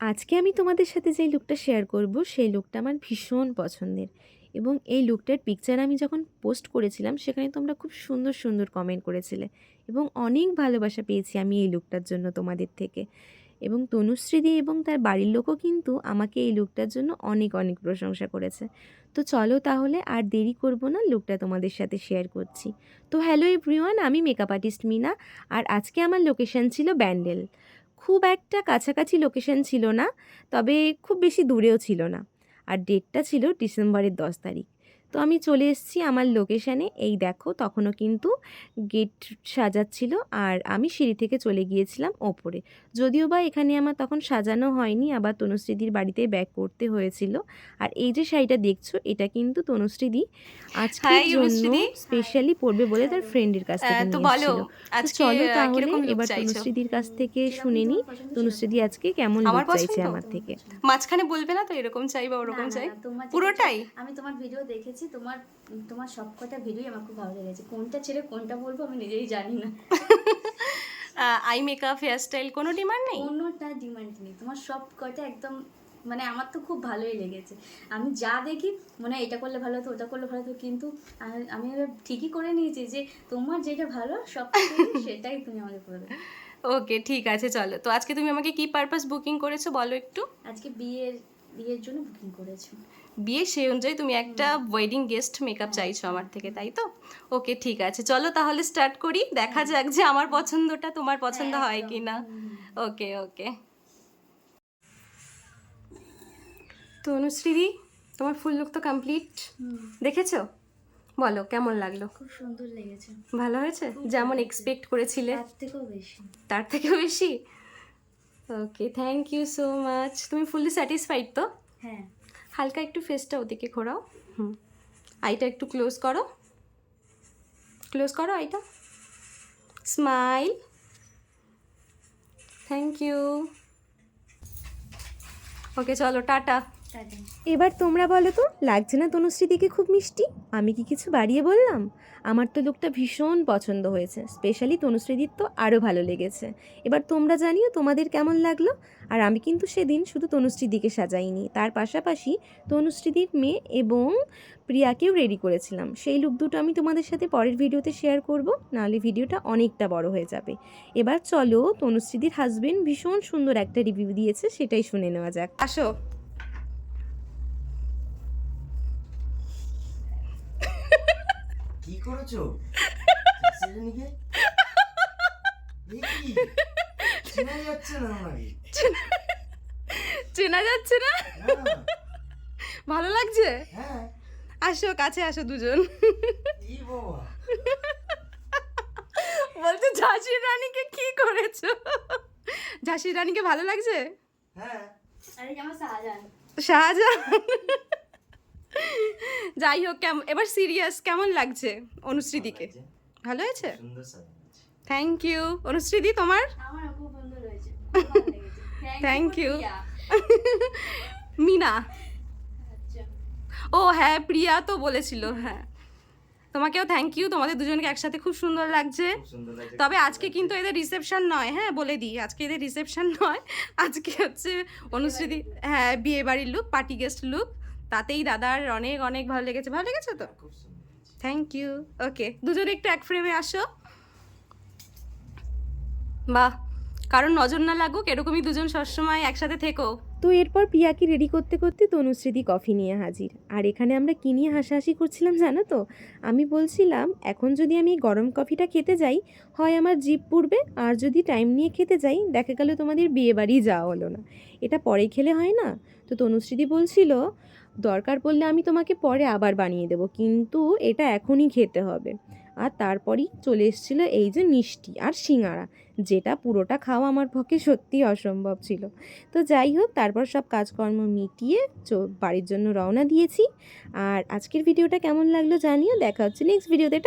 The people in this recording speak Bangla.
আজকে আমি তোমাদের সাথে যেই লুকটা শেয়ার করব সেই লুকটা আমার ভীষণ পছন্দের এবং এই লুকটার পিকচার আমি যখন পোস্ট করেছিলাম সেখানে তোমরা খুব সুন্দর সুন্দর কমেন্ট করেছিলে এবং অনেক ভালোবাসা পেয়েছি আমি এই লুকটার জন্য তোমাদের থেকে। এবং তনুশ্রীদি এবং তার বাড়ির লোকও কিন্তু আমাকে এই লুকটার জন্য অনেক অনেক প্রশংসা করেছে। তো চলো তাহলে আর দেরি করব না, লুকটা তোমাদের সাথে শেয়ার করছি। তো হ্যালো এভরিওয়ান, আমি মেকআপ আর্টিস্ট মিনা। আর আজকে আমার লোকেশন ছিল ব্যান্ডেল। খুব একটা কাছাকাছি লোকেশন ছিল না, তবে খুব বেশি দূরেও ছিল না। আর ডেটটা ছিল ডিসেম্বরের 10 তারিখ। তো আমি চলে এসেছি আমার লোকেশানে। এই দেখো, তখনও কিন্তু গেট সাজাচ্ছিল আর আমি সিঁড়ি থেকে চলে গিয়েছিলাম ওপরে। যদিও বা এখানে আমার তখন সাজানো হয়নি, আবার তনুশ্রীদির বাড়িতে ব্যাক করতে হয়েছিল। আর এই যে শাড়িটা দেখছো, এটা কিন্তু তনুশ্রীদি আজকের জন্য স্পেশালি পরবে বলে তার ফ্রেন্ডের কাছ থেকে নিয়ে এসেছিল। তো চলো তাহলে এবার তনুশ্রীদির কাছ থেকে শুনে নিই তনুশ্রীদি আজকে কেমন লুক চাইছে আমার থেকে। মাঝখানে বলবে না তো এরকম চাই বা ওরকম চাই, পুরোটাই। আমি তোমার ভিডিও দেখেছি, তোমার সবকটা ভিডিওই আমার খুব ভালো লেগেছে। কোনটা ছেড়ে কোনটা বলবো আমি নিজেই জানি না। আই মেকআপ, হেয়ার স্টাইল কোনো ডিমান্ড নেই? কোনোটা ডিমান্ড নেই, তোমার সবকটা একদম মানে আমার তো খুব ভালোই লেগেছে। আমি যা দেখি মনে হয় এটা করলে ভালো হতো, ওটা করলে ভালো হতো, কিন্তু আমি ঠিকই করে নিয়েছি যে তোমার যেটা ভালো সব সেটাই তুমি আমাকে করে দেবে। ওকে, ঠিক আছে, চলো। তো আজকে তুমি আমাকে কি পারপাস বুকিং করেছো বলো একটু। আজকে বিয়ের জন্য বুকিং করেছো। বিয়ে, সেই অনুযায়ী তুমি একটা ওয়েডিং গেস্ট মেকআপ চাইছো আমার থেকে, তাই তো? ওকে, ঠিক আছে, চলো তাহলে স্টার্ট করি। দেখা যাক যে আমার পছন্দটা তোমার পছন্দ হয় কি না। ওকে ওকে। তো অনুশ্রীদি, তোমার ফুল লুক তো কমপ্লিট, দেখেছো? বলো কেমন লাগলো? খুব সুন্দর লেগেছে। ভালো হয়েছে? যেমন এক্সপেক্ট করেছিলে তার থেকেও বেশি? ওকে, থ্যাংক ইউ সো মাচ। তুমি ফুললি স্যাটিসফাইড তো? হ্যাঁ। হালকা একটু ফেসটা ওদিকে ঘোরাও। আইটা একটু ক্লোজ করো, ক্লোজ করো আইটা। স্মাইল। Thank you. ওকে, চলো টাটা। এবার তোমরা বলো তো, লাগছে না তনুশ্রীদিকে খুব মিষ্টি? আমি কি কিছু বাড়িয়ে বললাম? আমার তো লুকটা ভীষণ পছন্দ হয়েছে, স্পেশালি তনুশ্রীদির তো আরও ভালো লেগেছে। এবার তোমরা জানিও তোমাদের কেমন লাগলো। আর আমি কিন্তু সেদিন শুধু তনুশ্রীদিকে সাজাইনি, তার পাশাপাশি তনুশ্রীদির মেয়ে এবং প্রিয়াকেও রেডি করেছিলাম। সেই লুক দুটো আমি তোমাদের সাথে পরের ভিডিওতে শেয়ার করব, নাহলে ভিডিওটা অনেকটা বড় হয়ে যাবে। এবার চলো, তনুশ্রীদির হাজবেন্ড ভীষণ সুন্দর একটা রিভিউ দিয়েছে, সেটাই শুনে নেওয়া যাক। আসো। কি করেছো? চেনা যাচ্ছে না আমাকে। চেনা যাচ্ছে না? ভালো লাগছে? হ্যাঁ। আসো, কাছে আসো দুজন। কি বাবা, বলতে ঝাঁসির রানীকে কি করেছো? ঝাঁসির রানীকে ভালো লাগছে? হ্যাঁ। আরে আমার শাহজাহান। শাহজাহান। যাই হোক, এবার সিরিয়াস, কেমন লাগছে অনুশ্রীদিকে? ভালো হয়েছে? সুন্দর সাজানো। Thank you. অনুশ্রীদি, তোমার? আমার খুব সুন্দর হয়েছে। Thank you. মিনা। ও হ্যাঁ, প্রিয়া তো বলেছিল। হ্যাঁ, তোমাকেও থ্যাংক ইউ। তোমাদের দুজনকে একসাথে খুব সুন্দর লাগছে। তবে আজকে কিন্তু এদের রিসেপশন নয়, হ্যাঁ বলে দিই, আজকে এদের রিসেপশন নয়। আজকে হচ্ছে অনুশ্রীদি, হ্যাঁ, বিয়ে বাড়ির লুক, পার্টি গেস্ট লুক। তাতেই দাদার অনেক অনেক ভালো লেগেছে। ভালো লেগেছে তো? Thank you. ওকে, দুজনে একটু এক ফ্রেমে আসো। বাহ, কারণ নজর না লাগুক এরকমই দুজন সবসময় একসাথে থেকো। তো এরপর প্রিয়াকে রেডি করতে করতে তনুশ্রীদি কফি নিয়ে হাজির। আর এখানে আমরা কী নিয়ে হাসাহাসি করছিলাম জানো তো? আমি বলছিলাম, এখন যদি আমি গরম কফিটা খেতে যাই, হয় আমার জিভ পুড়বে, আর যদি টাইম নিয়ে খেতে যাই দেখা গেল তোমাদের বিয়ে বাড়ি যাওয়া হলো না। এটা পরে খেলে হয় না? তো তনুশ্রীদি বলছিল, দরকার পড়লে আমি তোমাকে পরে আবার বানিয়ে দেবো, কিন্তু এটা এখনই খেতে হবে। আর তারপরই চলে এসেছিলো এই যে মিষ্টি আর সিঙাড়া, যেটা পুরোটা খাওয়া আমার পক্ষে সত্যিই অসম্ভব ছিল। তো যাই হোক, তারপর সব কাজকর্ম মিটিয়ে বাড়ির জন্য রওনা দিয়েছি। আর আজকের ভিডিওটা কেমন লাগলো জানিও। দেখা হচ্ছে নেক্সট ভিডিওতে।